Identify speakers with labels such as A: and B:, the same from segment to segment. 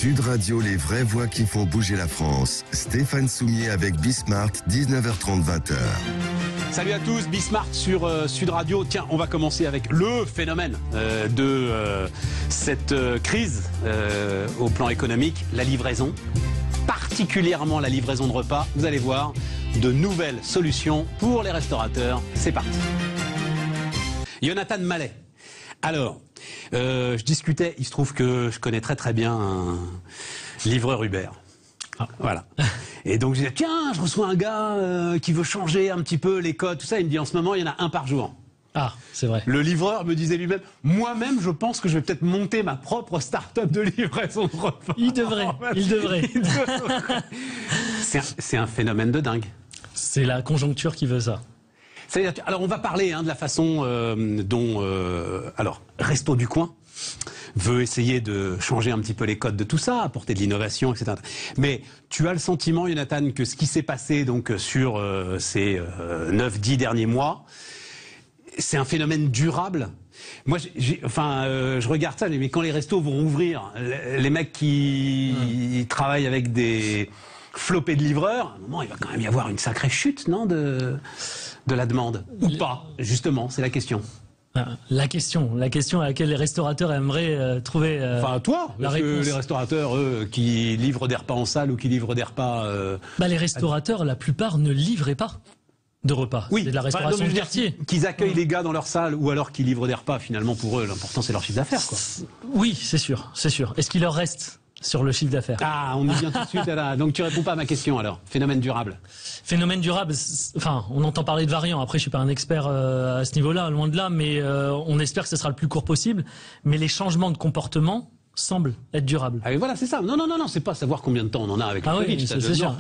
A: Sud Radio, les vraies voix qui font bouger la France. Stéphane Soumier avec Bismart, 19h30, 20h.
B: Salut à tous, Bismart sur Sud Radio. Tiens, on va commencer avec le phénomène de cette crise au plan économique, la livraison. Particulièrement la livraison de repas. Vous allez voir, de nouvelles solutions pour les restaurateurs. C'est parti. Jonathan Mallet. Alors, je discutais, il se trouve que je connais très bien un livreur Uber. Ah. Voilà. Et donc je disais, tiens, je reçois un gars qui veut changer un petit peu les codes, tout ça. Il me dit, en ce moment, il y en a un par jour.
C: Ah, c'est vrai.
B: Le livreur me disait lui-même, moi-même, je pense que je vais peut-être monter ma propre start-up de livraison de repas.
C: Il devrait.
B: C'est un phénomène de dingue.
C: C'est la conjoncture qui veut ça.
B: Alors on va parler de la façon dont Resto du Coin veut essayer de changer un petit peu les codes de tout ça, apporter de l'innovation, etc. Mais tu as le sentiment, Jonathan, que ce qui s'est passé donc sur ces 9-10 derniers mois, c'est un phénomène durable. Moi, je regarde ça, mais quand les restos vont ouvrir, les mecs qui travaillent avec des flopés de livreurs, à un moment, il va quand même y avoir une sacrée chute, non, de la demande. Ou pas, justement, c'est la question.
C: La question à laquelle les restaurateurs aimeraient trouver
B: enfin, toi,
C: la
B: parce que
C: réponse.
B: les restaurateurs, eux, qui livrent des repas en salle ou qui livrent des repas...
C: les restaurateurs, la plupart, ne livraient pas de repas.
B: Oui,
C: c'est de la restauration de quartier.
B: Qu'ils accueillent les gars dans leur salle ou alors qu'ils livrent des repas, finalement, pour eux, l'important, c'est leur chiffre d'affaires, quoi.
C: Oui, c'est sûr. Est-ce qu'il leur reste sur le chiffre d'affaires?
B: Ah, on y vient tout de suite là. Donc tu réponds pas à ma question alors. Phénomène durable.
C: Phénomène durable, enfin, on entend parler de variants. Après, je suis pas un expert à ce niveau-là, loin de là, mais on espère que ce sera le plus court possible. Mais les changements de comportement semblent être durables.
B: Ah, et voilà, c'est ça. Non, c'est pas savoir combien de temps on en a avec le Covid.
C: Oui, c'est sûr.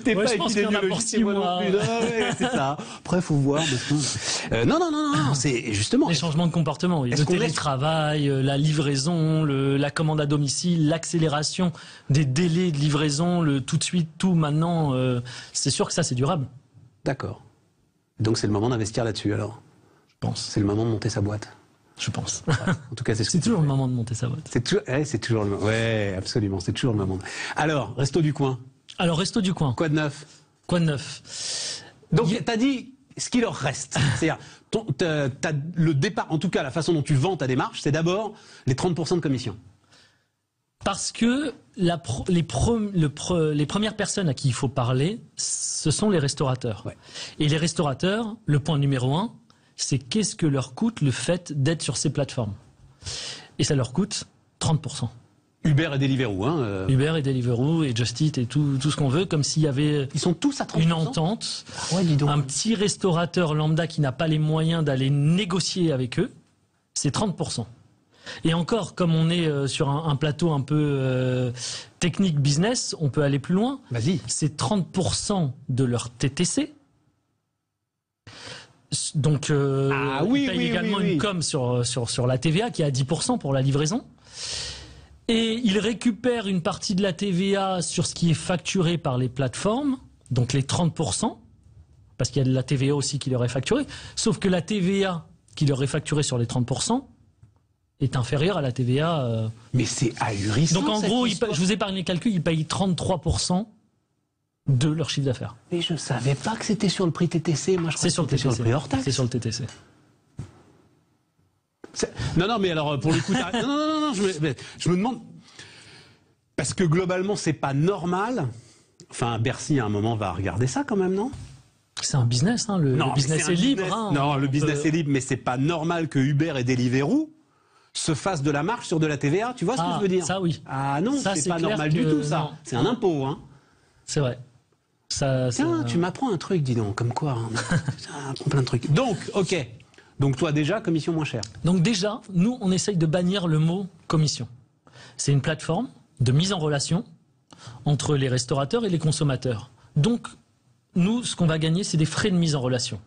B: T'es pas
C: je pense qu'il y en a pour 6 mois.
B: C'est ça. Après, faut voir. Non, c'est justement...
C: Les changements de comportement, oui. Le télétravail, la livraison, la commande à domicile, l'accélération des délais de livraison, le tout de suite, tout maintenant, c'est sûr que ça, c'est durable.
B: D'accord. Donc c'est le moment d'investir là-dessus, alors.
C: Je pense.
B: C'est le moment de monter sa boîte.
C: Je pense.
B: Ouais, en tout cas,
C: c'est toujours le moment de monter sa boîte.
B: C'est toujours le moment. Ouais, absolument, c'est toujours le moment. Alors, Resto du Coin.
C: Alors, Resto du Coin.
B: Quoi de neuf? Donc, t'as dit ce qu'il leur reste. C'est-à-dire, t'as le départ, en tout cas, la façon dont tu vends ta démarche, c'est d'abord les 30% de commission.
C: Parce que les premières personnes à qui il faut parler, ce sont les restaurateurs. Ouais. Et les restaurateurs, le point numéro 1, c'est qu'est-ce que leur coûte le fait d'être sur ces plateformes. Et ça leur coûte 30%.
B: Uber et Deliveroo.
C: Uber et Deliveroo et Just Eat et tout ce qu'on veut, comme s'il y avait
B: Ils sont tous à 30%.
C: Une entente.
B: Ouais, dis donc.
C: Un petit restaurateur lambda qui n'a pas les moyens d'aller négocier avec eux, c'est 30%. Et encore, comme on est sur un plateau un peu technique business, on peut aller plus loin.
B: Vas-y.
C: C'est 30% de leur TTC. Donc, ils payent également une com sur la TVA qui est à 10% pour la livraison. Et ils récupèrent une partie de la TVA sur ce qui est facturé par les plateformes, donc les 30%, parce qu'il y a de la TVA aussi qui leur est facturée. Sauf que la TVA qui leur est facturée sur les 30% est inférieure à la TVA.
B: Mais c'est ahurissant.
C: Donc en gros, je vous épargne les calculs, ils payent 33% de leur chiffre d'affaires.
B: Mais je ne savais pas que c'était sur le prix TTC. Moi, je crois que c'était sur le prix hors taxe.
C: C'est sur le TTC.
B: Non, mais alors, pour le coup... Non, je me demande... Parce que globalement, c'est pas normal. Enfin, Bercy, à un moment, va regarder ça quand même, non?
C: C'est un business, hein. Le business est libre.
B: Non, le business est libre, mais c'est pas normal que Uber et Deliveroo se fassent de la marge sur de la TVA. Tu vois ce que je veux dire?
C: Ça, oui.
B: Ah non, c'est pas normal du tout, ça. C'est un impôt, hein.
C: C'est vrai.
B: Tiens, tu m'apprends un truc, dis donc, comme quoi. Ça apprend plein de trucs. Donc, ok. Donc toi, déjà, commission moins chère.
C: Donc déjà, nous, on essaye de bannir le mot commission. C'est une plateforme de mise en relation entre les restaurateurs et les consommateurs. Donc, nous, ce qu'on va gagner, c'est des frais de mise en relation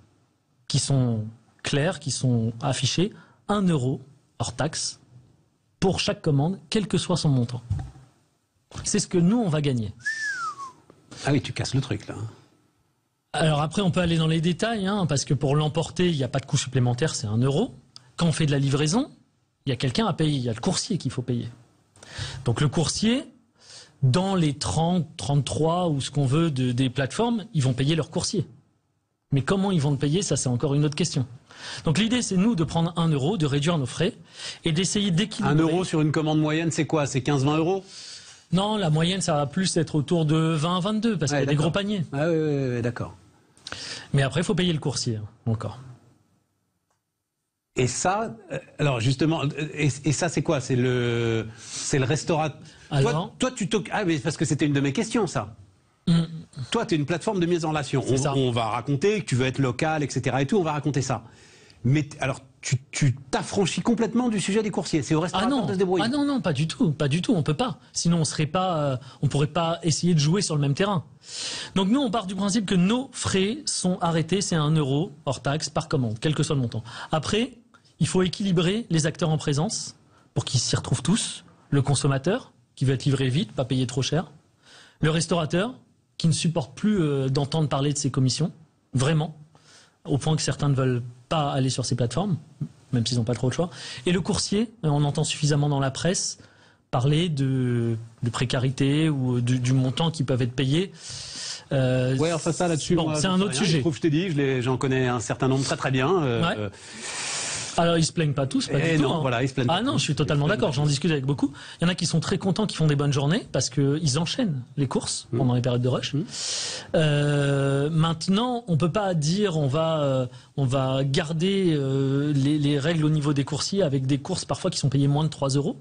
C: qui sont clairs, qui sont affichés. 1 € hors taxe pour chaque commande, quel que soit son montant. C'est ce que nous, on va gagner.
B: Ah oui, tu casses le truc, là.
C: Alors après, on peut aller dans les détails, parce que pour l'emporter, il n'y a pas de coût supplémentaire, c'est 1 €. Quand on fait de la livraison, il y a quelqu'un à payer, il y a le coursier qu'il faut payer. Donc le coursier, dans les 30, 33 ou ce qu'on veut des plateformes, ils vont payer leur coursier. Mais comment ils vont le payer, ça c'est encore une autre question. Donc l'idée c'est nous de prendre 1 euro, de réduire nos frais et d'essayer d'équilibrer.
B: 1 euro sur une commande moyenne, c'est quoi? C'est 15-20 euros?
C: Non, la moyenne ça va plus être autour de 20-22 parce qu'il y a des gros paniers.
B: Ah oui, d'accord.
C: Mais après il faut payer le coursier encore.
B: Et ça, alors justement, et ça c'est quoi? C'est le restaurant.
C: Alors,
B: toi tu t'occupes. Ah mais parce que c'était une de mes questions ça. Toi tu es une plateforme de mise en relation. On va raconter que tu veux être local, etc. et tout, on va raconter ça. Mais alors tu t'affranchis complètement du sujet des coursiers. C'est au restaurateur de se débrouiller.
C: Ah non, pas du tout, on peut pas. Sinon on pourrait pas essayer de jouer sur le même terrain. Donc nous on part du principe que nos frais sont arrêtés, c'est 1 euro hors taxe par commande, quel que soit le montant. Après, il faut équilibrer les acteurs en présence pour qu'ils s'y retrouvent tous. Le consommateur qui veut être livré vite, pas payer trop cher. Le restaurateur qui ne supporte plus d'entendre parler de ses commissions, vraiment, au point que certains ne veulent pas aller sur ces plateformes, même s'ils n'ont pas trop le choix. Et le coursier, on entend suffisamment dans la presse parler de précarité ou du montant qui peuvent être payés.
B: Ouais, enfin ça là-dessus,
C: bon, c'est un autre sujet.
B: Je trouve, je t'ai dit, j'en connais un certain nombre très bien.
C: Ouais. Alors ils se plaignent pas tous, pas du tout.
B: Non, voilà, ils se plaignent pas.
C: Ah non, je suis totalement d'accord. J'en discute avec beaucoup. Il y en a qui sont très contents, qui font des bonnes journées parce que ils enchaînent les courses pendant les périodes de rush. Maintenant, on peut pas dire on va garder les règles au niveau des coursiers avec des courses parfois qui sont payées moins de 3 euros.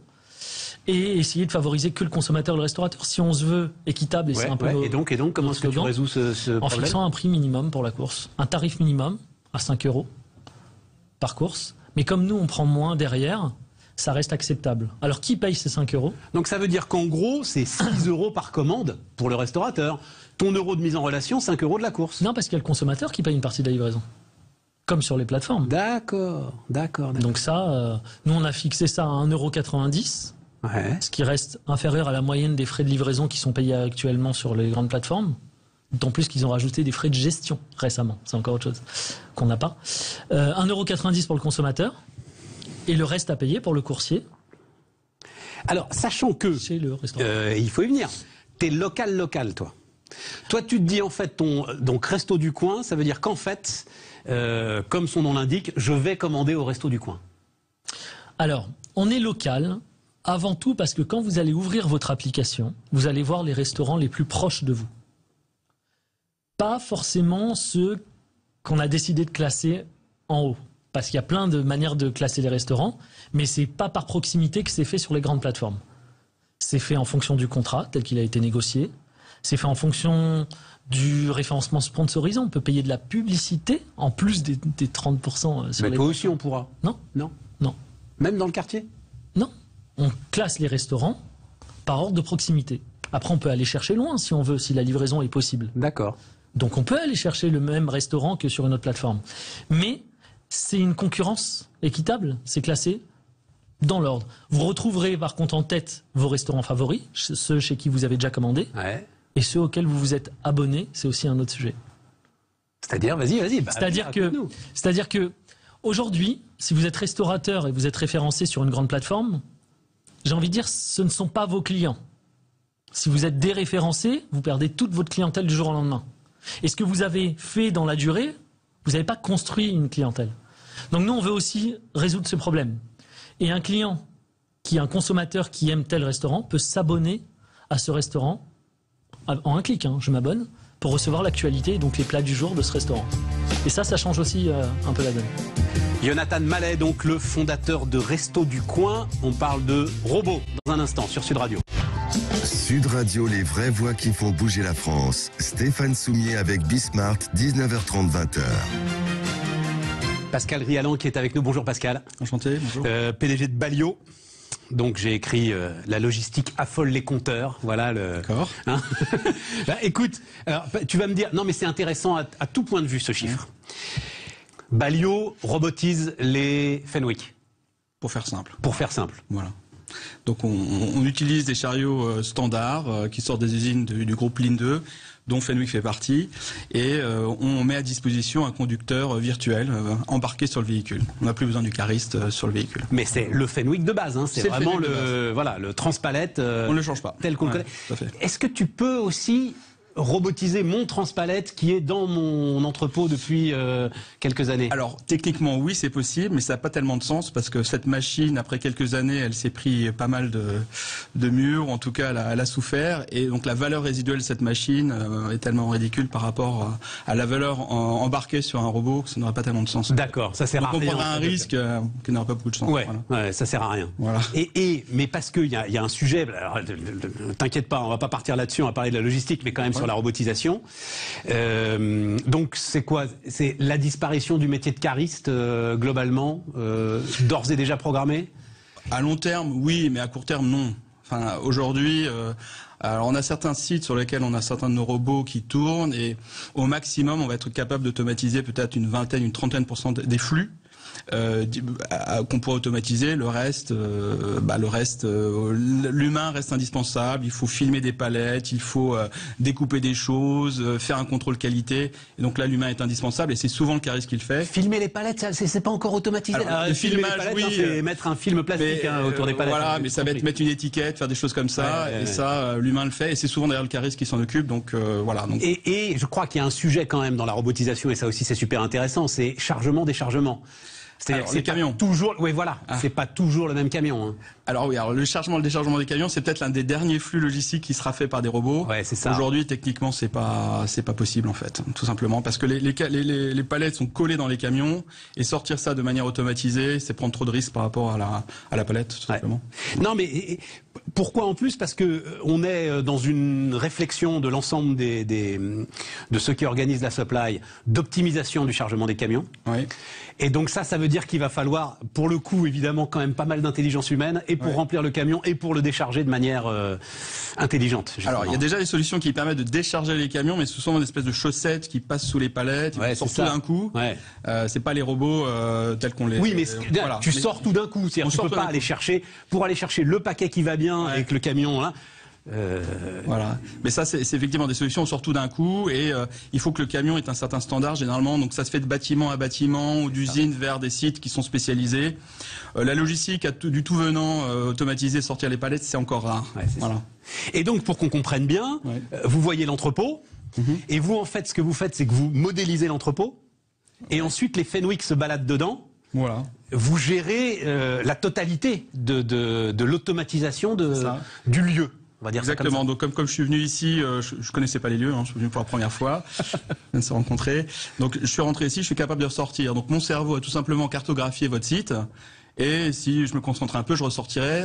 C: Et essayer de favoriser que le consommateur et le restaurateur. Si on se veut équitable, et c'est un peu.
B: Et donc, comment est-ce que tu résous ce problème?
C: En fixant un prix minimum pour la course, un tarif minimum à 5 euros par course. Mais comme nous, on prend moins derrière, ça reste acceptable. Alors, qui paye ces 5 euros?
B: Donc, ça veut dire qu'en gros, c'est 6 euros par commande pour le restaurateur. Ton euro de mise en relation, 5 euros de la course.
C: Non, parce qu'il y a le consommateur qui paye une partie de la livraison. Comme sur les plateformes.
B: D'accord.
C: Donc ça, nous, on a fixé ça à 1,90 €, ce qui reste inférieur à la moyenne des frais de livraison qui sont payés actuellement sur les grandes plateformes. D'autant plus qu'ils ont rajouté des frais de gestion récemment. C'est encore autre chose qu'on n'a pas. 1,90 € pour le consommateur et le reste à payer pour le coursier.
B: Alors, sachant que
C: chez le restaurateur.
B: Il faut y venir. T'es local, toi. Toi, tu te dis en fait donc resto du coin, ça veut dire qu'en fait, comme son nom l'indique, je vais commander au resto du coin. Alors,
C: on est local avant tout parce que quand vous allez ouvrir votre application, vous allez voir les restaurants les plus proches de vous. Pas forcément ceux qu'on a décidé de classer en haut. Parce qu'il y a plein de manières de classer les restaurants, mais c'est pas par proximité que c'est fait sur les grandes plateformes. C'est fait en fonction du contrat tel qu'il a été négocié. C'est fait en fonction du référencement sponsorisé. On peut payer de la publicité en plus des 30% sur
B: mais
C: les
B: toi aussi on pourra.
C: Non.
B: Même dans le quartier?
C: Non. On classe les restaurants par ordre de proximité. Après, on peut aller chercher loin si on veut, si la livraison est possible.
B: D'accord.
C: Donc on peut aller chercher le même restaurant que sur une autre plateforme. Mais c'est une concurrence équitable, c'est classé dans l'ordre. Vous retrouverez par contre en tête vos restaurants favoris, ceux chez qui vous avez déjà commandé, et ceux auxquels vous vous êtes abonné, c'est aussi un autre sujet.
B: C'est-à-dire, vas-y.
C: C'est-à-dire que aujourd'hui, si vous êtes restaurateur et vous êtes référencé sur une grande plateforme, j'ai envie de dire, ce ne sont pas vos clients. Si vous êtes déréférencé, vous perdez toute votre clientèle du jour au lendemain. Et ce que vous avez fait dans la durée, vous n'avez pas construit une clientèle. Donc nous, on veut aussi résoudre ce problème. Et un client, un consommateur qui aime tel restaurant, peut s'abonner à ce restaurant en un clic. Je m'abonne pour recevoir l'actualité et donc les plats du jour de ce restaurant. Et ça change aussi un peu la donne.
B: Jonathan Mallet, donc le fondateur de Resto du Coin. On parle de robots dans un instant sur Sud Radio.
A: Sud Radio, les vraies voix qui font bouger la France. Stéphane Soumier avec Bismart, 19h30, 20h.
B: Pascal Rialan qui est avec nous. Bonjour Pascal.
D: Enchanté, bonjour.
B: PDG de Balio. Donc j'ai écrit la logistique affole les compteurs. Voilà le.
D: D'accord.
B: Hein écoute, alors, tu vas me dire, non mais c'est intéressant à tout point de vue ce chiffre. Balio robotise les Fenwick.
D: Pour faire simple.
B: Pour faire simple.
D: Voilà. Donc on utilise des chariots standards qui sortent des usines du groupe Linde, dont Fenwick fait partie, et on met à disposition un conducteur virtuel embarqué sur le véhicule. On n'a plus besoin du cariste sur le véhicule.
B: Mais c'est le Fenwick de base, hein. C'est vraiment le transpalette.
D: On ne le change pas.
B: Tel qu'on le connaît. Est-ce que tu peux aussi robotiser mon transpalette qui est dans mon entrepôt depuis quelques années?
D: Alors techniquement oui, c'est possible, mais ça n'a pas tellement de sens parce que cette machine, après quelques années, elle s'est pris pas mal de murs, en tout cas elle a souffert, et donc la valeur résiduelle de cette machine est tellement ridicule par rapport à la valeur embarquée sur un robot que ça n'aurait pas tellement de sens.
B: D'accord, ça sert à rien.
D: Donc on prendra un risque qui n'aura pas beaucoup de sens.
B: Ouais, ouais, ça sert à rien.
D: Voilà.
B: Mais parce qu'il y a un sujet, alors, t'inquiète pas, on va pas partir là-dessus, on va parler de la logistique, mais quand même sur la robotisation. Donc c'est quoi? C'est la disparition du métier de cariste globalement, d'ores et déjà programmée?
D: À long terme, oui, mais à court terme, non. Enfin, aujourd'hui, alors on a certains sites sur lesquels on a certains de nos robots qui tournent, et au maximum, on va être capable d'automatiser peut-être une vingtaine, une trentaine % des flux. Qu'on pourrait automatiser. Le reste, l'humain reste indispensable. Il faut filmer des palettes, il faut découper des choses, faire un contrôle qualité. Et donc là, l'humain est indispensable, et c'est souvent le cariste qui le fait.
B: Filmer les palettes, c'est pas encore automatisé.
D: Le filmage,
B: palettes,
D: oui,
B: c'est mettre un film plastique autour des palettes.
D: Voilà, mais ça va être mettre une étiquette, faire des choses comme ça, et ça, l'humain le fait, et c'est souvent d'ailleurs le cariste qui s'en occupe. Donc voilà. Donc...
B: Et je crois qu'il y a un sujet quand même dans la robotisation, et ça aussi c'est super intéressant, c'est chargement-déchargement. C'est-à-dire que c'est camions. Toujours, oui, voilà, c'est pas toujours le même camion. Hein.
D: Alors oui, le chargement, le déchargement des camions, c'est peut-être l'un des derniers flux logistiques qui sera fait par des robots.
B: Ouais, c'est ça.
D: Aujourd'hui, techniquement, c'est pas possible en fait, tout simplement, parce que les palettes sont collées dans les camions, et sortir ça de manière automatisée, c'est prendre trop de risques par rapport à la palette, tout simplement.
B: Non, mais pourquoi en plus? Parce que on est dans une réflexion de l'ensemble de ceux qui organisent la supply d'optimisation du chargement des camions.
D: Oui.
B: Et donc ça veut dire qu'il va falloir, pour le coup, évidemment, quand même pas mal d'intelligence humaine, et pour remplir le camion, et pour le décharger de manière intelligente. Justement.
D: Alors, il y a déjà des solutions qui permettent de décharger les camions, mais ce sont des espèces de chaussettes qui passent sous les palettes, qui sortent tout d'un coup. Ouais. C'est pas les robots tels qu'on les...
B: Oui, mais tu sors tout d'un coup. C'est-à-dire, tu peux pas aller chercher, pour aller chercher le paquet qui va bien avec le camion, là.
D: Voilà. Mais ça, c'est effectivement des solutions, surtout d'un coup, et il faut que le camion ait un certain standard généralement. Donc ça se fait de bâtiment à bâtiment ou d'usine vers des sites qui sont spécialisés. La logistique du tout venant automatisé, sortir les palettes, c'est encore rare.
B: Ouais, voilà. Et donc pour qu'on comprenne bien, vous voyez l'entrepôt, et vous en fait, ce que vous faites, c'est que vous modélisez l'entrepôt, et ensuite les Fenwick se baladent dedans.
D: Voilà.
B: Vous gérez la totalité de l'automatisation du lieu. On va dire
D: exactement. Donc comme je suis venu ici, je connaissais pas les lieux, hein, je suis venu pour la première fois, on s'est rencontrés. Donc je suis rentré ici, je suis capable de ressortir. Donc mon cerveau a tout simplement cartographié votre site, et si je me concentre un peu, je ressortirai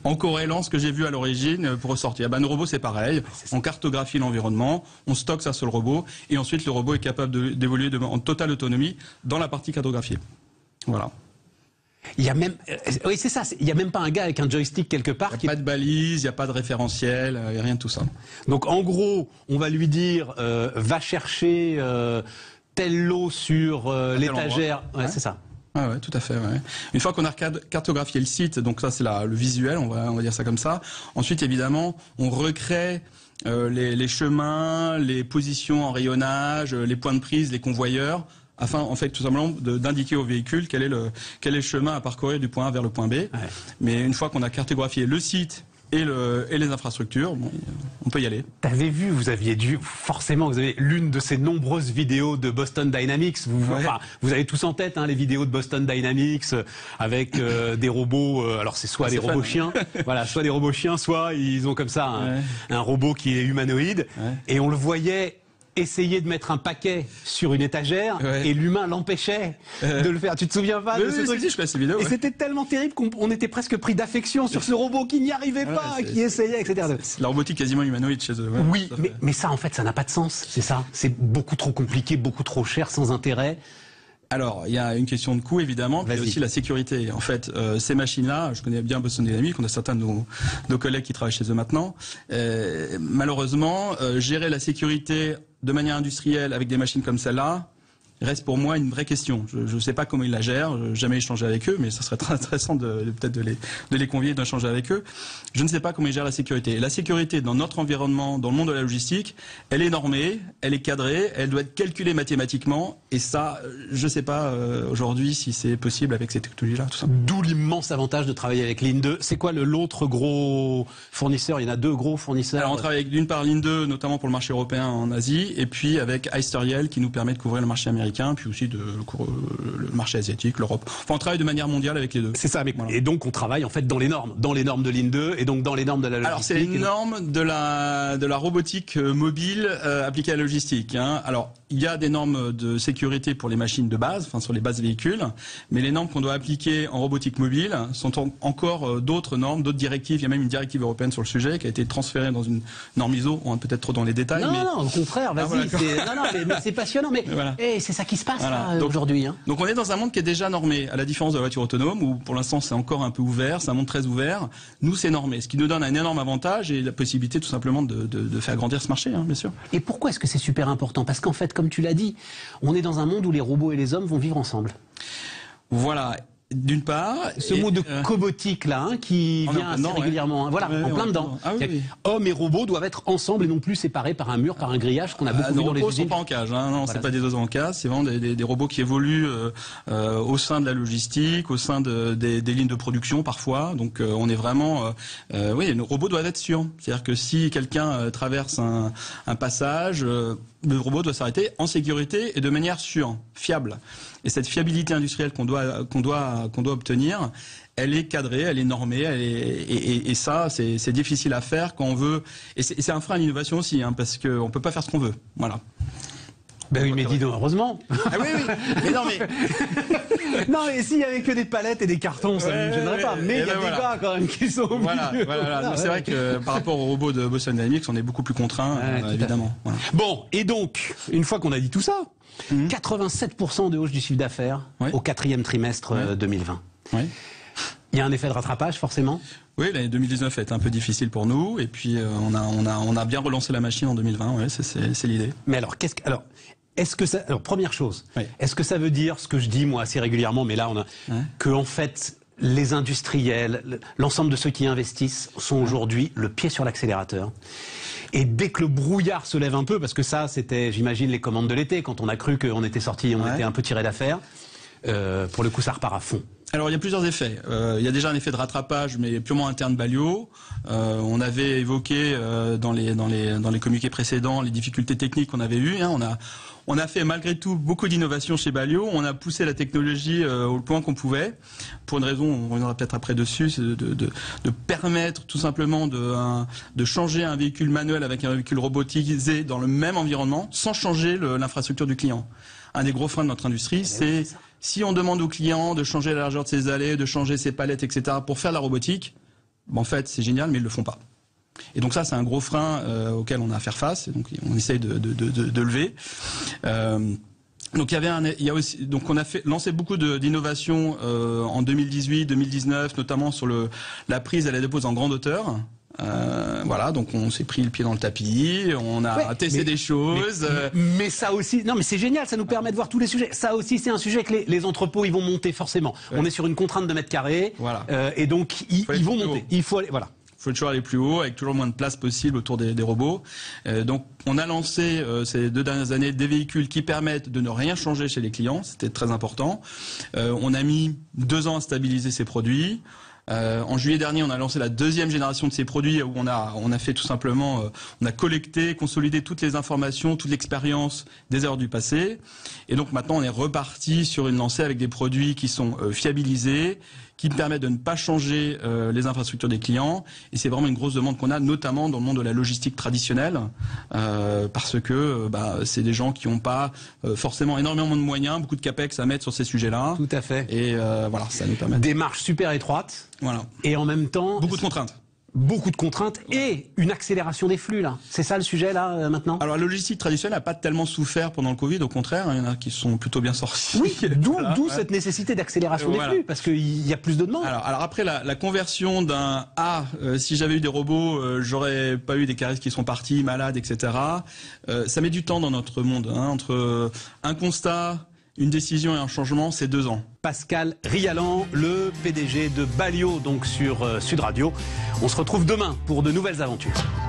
D: en corrélant ce que j'ai vu à l'origine pour ressortir. Nos robots c'est pareil, on cartographie l'environnement, on stocke ça sur le robot, et ensuite le robot est capable d'évoluer en totale autonomie dans la partie cartographiée. Voilà.
B: Il y a même, oui c'est ça, il n'y a même pas un gars avec un joystick quelque part.
D: Il n'y a pas de balise, il n'y a pas de référentiel, il n'y a rien de tout ça.
B: Donc en gros, on va lui dire, va chercher tel lot sur l'étagère. Ouais, c'est ça.
D: Ah ouais, tout à fait. Ouais. Une fois qu'on a cartographié le site, donc ça c'est le visuel, on va dire ça comme ça. Ensuite, évidemment, on recrée les chemins, les positions en rayonnage, les points de prise, les convoyeurs, afin, en fait, tout simplement d'indiquer au véhicule quel est le chemin à parcourir du point A vers le point B. Ouais. Mais une fois qu'on a cartographié le site et les infrastructures, bon, on peut y aller.
B: T'avais vu, vous avez l'une de ces nombreuses vidéos de Boston Dynamics. Vous avez tous en tête les vidéos de Boston Dynamics avec des robots. Alors c'est soit des robots chiens, voilà, soit des robots chiens, soit ils ont comme ça un robot qui est humanoïde. Ouais. Et on le voyait essayer de mettre un paquet sur une étagère et l'humain l'empêchait de le faire. Tu te souviens pas de ce truc?
D: Si, je connais ces vidéos.
B: Et c'était tellement terrible qu'on était presque pris d'affection sur ce robot qui n'y arrivait pas, qui essayait, etc.
D: La robotique quasiment humanoïde chez eux.
B: Oui, mais ça en fait, ça n'a pas de sens, c'est ça. C'est beaucoup trop compliqué, beaucoup trop cher, sans intérêt.
D: Alors, il y a une question de coût, évidemment, mais aussi la sécurité. En fait, ces machines-là, je connais bien Boston Dynamics, on a certains de nos collègues qui travaillent chez eux maintenant. Malheureusement, gérer la sécurité de manière industrielle avec des machines comme celle-là, reste pour moi une vraie question. Je ne sais pas comment ils la gèrent, je n'ai jamais échangé avec eux, mais ça serait très intéressant peut-être de les convier, d'échanger avec eux. Je ne sais pas comment ils gèrent la sécurité. Et la sécurité dans notre environnement, dans le monde de la logistique, elle est normée, elle est cadrée, elle doit être calculée mathématiquement, et ça, je ne sais pas aujourd'hui si c'est possible avec ces technologies-là.
B: D'où l'immense avantage de travailler avec Linde. C'est quoi l'autre gros fournisseur? Il y en a deux gros fournisseurs.
D: Alors on travaille avec d'une part Linde, notamment pour le marché européen en Asie, et puis avec Hyster-Yale qui nous permet de couvrir le marché américain, puis aussi le marché asiatique, l'Europe. Enfin, on travaille de manière mondiale avec les deux.
B: C'est ça, mais
D: voilà.
B: Et donc on travaille en fait dans les normes de Linde et donc dans les normes de la logistique.
D: Alors c'est les normes de la robotique mobile appliquée à la logistique. Hein. Alors il y a des normes de sécurité pour les machines de base, enfin sur les bases véhicules, mais les normes qu'on doit appliquer en robotique mobile sont encore d'autres normes, d'autres directives. Il y a même une directive européenne sur le sujet qui a été transférée dans une norme ISO. On est peut-être trop dans les détails.
B: Non,
D: mais...
B: non, au contraire, vas-y. Mais c'est passionnant. Mais
D: voilà.
B: C'est ça qui se passe
D: voilà.
B: aujourd'hui. Hein.
D: Donc on est dans un monde qui est déjà normé, à la différence de la voiture autonome, où pour l'instant c'est encore un peu ouvert, c'est un monde très ouvert. Nous c'est normé, ce qui nous donne un énorme avantage et la possibilité tout simplement de faire grandir ce marché, hein, bien sûr.
B: Et pourquoi est-ce que c'est super important? Parce qu'en fait, comme tu l'as dit, on est dans un monde où les robots et les hommes vont vivre ensemble.
D: Voilà. D'une part,
B: ce mot de cobotique là, qui vient assez régulièrement,
D: ouais.
B: voilà, en plein dedans.
D: Ah, oui.
B: Hommes et robots doivent être ensemble et non plus séparés par un mur, par un grillage qu'on a beaucoup vu dans les usines.
D: Nos robots sont pas en cage, hein. Non, voilà. C'est pas des oiseaux en cage, c'est vraiment des robots qui évoluent au sein de la logistique, au sein des lignes de production parfois. Donc on est vraiment, oui, nos robots doivent être sûrs. C'est-à-dire que si quelqu'un traverse un passage, le robot doit s'arrêter en sécurité et de manière sûre, fiable. Et cette fiabilité industrielle qu'on doit obtenir, elle est cadrée, elle est normée, et ça, c'est difficile à faire quand on veut. Et c'est un frein à l'innovation aussi, hein, parce qu'on peut pas faire ce qu'on veut. Voilà.
B: Ben oui, mais dis donc, heureusement.
D: Ah oui, oui. Mais non, mais.
B: Non, mais s'il y avait que des palettes et des cartons, ça ne me gênerait pas. Mais il y a des gars quand même qui sont.
D: Voilà. C'est vrai que par rapport aux robots de Boston Dynamics, on est beaucoup plus contraint, évidemment. Voilà.
B: Bon, et donc, une fois qu'on a dit tout ça, 87% de hausse du chiffre d'affaires au 4e trimestre 2020.
D: Oui.
B: Il y a un effet de rattrapage, forcément.
D: Oui, l'année 2019 a été un peu difficile pour nous, et puis on a bien relancé la machine en 2020. Ouais, c'est l'idée.
B: Mais alors, est-ce que ça, première chose, est-ce que ça veut dire ce que je dis moi assez régulièrement, mais là que en fait les industriels, l'ensemble de ceux qui investissent sont aujourd'hui le pied sur l'accélérateur. Et dès que le brouillard se lève un peu, parce que ça c'était, j'imagine, les commandes de l'été, quand on a cru qu'on était sorti, on était un peu tiré d'affaire, pour le coup ça repart à fond.
D: Alors il y a plusieurs effets. Il y a déjà un effet de rattrapage, mais purement interne Balio. On avait évoqué dans les communiqués précédents les difficultés techniques qu'on avait eues. Hein. On a fait malgré tout beaucoup d'innovations chez Balio. On a poussé la technologie au point qu'on pouvait, pour une raison, on reviendra peut-être après dessus, c'est de permettre tout simplement de changer un véhicule manuel avec un véhicule robotisé dans le même environnement, sans changer l'infrastructure du client. Un des gros freins de notre industrie, c'est si on demande au client de changer la largeur de ses allées, de changer ses palettes, etc., pour faire la robotique, en fait, c'est génial, mais ils le font pas. Et donc ça, c'est un gros frein auquel on a à faire face. Et donc on essaye de lever. Donc donc on a lancé beaucoup d'innovations en 2018, 2019, notamment sur la prise et la dépose en grande hauteur. Voilà, donc on s'est pris le pied dans le tapis, on a testé des choses.
B: Mais ça aussi, non mais c'est génial, ça nous permet de voir tous les sujets. Ça aussi, c'est un sujet que les entrepôts, ils vont monter forcément. On est sur une contrainte de mètres carrés, et donc ils vont monter. Il faut aller, voilà.
D: Il faut toujours aller plus haut, avec toujours le moins de place possible autour des robots. Donc on a lancé ces 2 dernières années des véhicules qui permettent de ne rien changer chez les clients, c'était très important. On a mis 2 ans à stabiliser ces produits. En juillet dernier, on a lancé la 2e génération de ces produits où on a fait tout simplement, on a collecté, consolidé toutes les informations, toute l'expérience des erreurs du passé. Et donc maintenant, on est reparti sur une lancée avec des produits qui sont fiabilisés, qui permettent de ne pas changer les infrastructures des clients. Et c'est vraiment une grosse demande qu'on a, notamment dans le monde de la logistique traditionnelle, parce que c'est des gens qui n'ont pas forcément énormément de moyens, beaucoup de capex à mettre sur ces sujets-là.
B: Tout à fait.
D: Et voilà, ça nous permet.
B: Des marges super étroites.
D: Voilà.
B: Et en même temps,
D: beaucoup de contraintes.
B: beaucoup de contraintes et une accélération des flux là. C'est ça le sujet là maintenant?
D: Alors la logistique traditionnelle n'a pas tellement souffert pendant le Covid, au contraire, il y en a qui sont plutôt bien sortis.
B: Oui, d'où
D: Voilà,
B: cette nécessité d'accélération
D: Voilà.
B: des flux, parce qu'il y a plus de demandes.
D: Alors après la conversion d'un si j'avais eu des robots, j'aurais pas eu des caristes qui sont partis, malades, etc. Ça met du temps dans notre monde, hein, entre un constat, une décision et un changement, c'est 2 ans.
B: Pascal Rialan, le PDG de Balio, donc sur Sud Radio. On se retrouve demain pour de nouvelles aventures.